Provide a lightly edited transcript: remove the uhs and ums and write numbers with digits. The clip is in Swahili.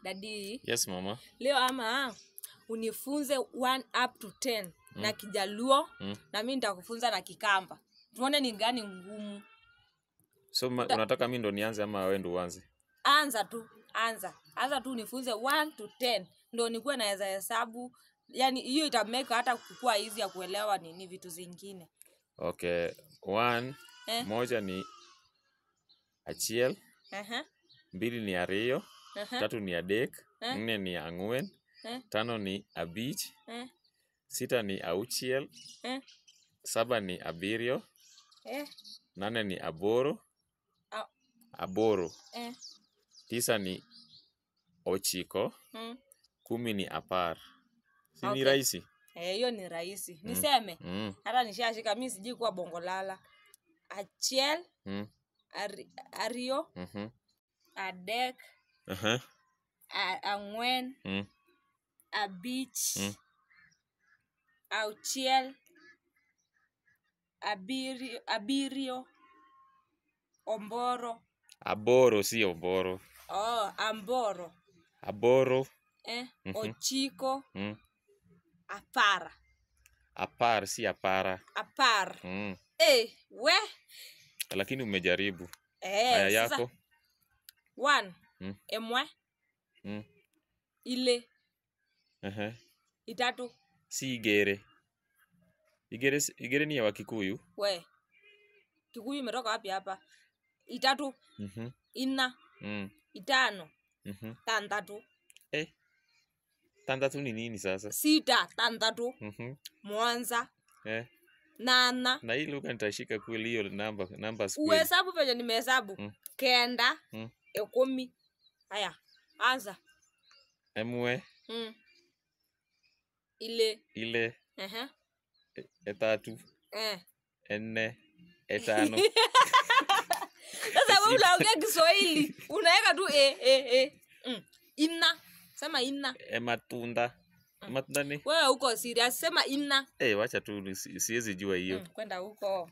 Daddy. Yes, mama. Leo ama unifunze 1 up to 10 na Kijaluo na mimi nitakufunza na Kikamba. Tuone ni gani ngumu. So unataka mimi ndo nianze ama wewe ndo uanze? Anza tu, anza tu unifunze 1 to 10 ndo nikuwe naweza hesabu. Yani hiyo itamake hata kukua easy ya kuelewa nini vitu zingine. Okay, 1 moja ni Achiel. 2 ni Ariyo. 3 ni Adek. 4 ni Ang'wen. 5 ni Abich. 6 ni Auchiel. 7 ni Abiriyo. 8 ni Aboro. Aboro. 9 ni Ochiko. 10 ni Apar. Si ni rahisi? Hiyo ni rahisi. Niseme? Hata nishashika mimi sijui kwa bongolala. Achiel. Ariyo. Adek. Ang'wen. Abich. Auchiel. Abiriyo. Omboro. Aboro si Omboro. Amboro. Aboro. Ochiko. Apar. Apar si Apara. Apar. We. Lakini umejaribu. Haya yako. 1. Emwe. Ile. Itatu. Si Igere. Igere ni ya Wakikuyu. We. Kikuyu imetoka wapi hapa? Itatu. Ina. Itano. Tandatu. Tandatu ni nini sasa? 6. Tandatu. Mwanza. Nana. Na hii lugha nitashika kweli hiyo namba square. Uhesabu venye nimehesabu. 9. 10. Haya. Anza. Emwe. Ile. Etatu. 4. Etano. Sasa wewe unaongea Kiswahili. Unaweka tu ina. Sema ina. Matunda. Matunda ni? Wewe uko serious, sema ina. Wacha tu siwezi jua hiyo. Kwenda huko.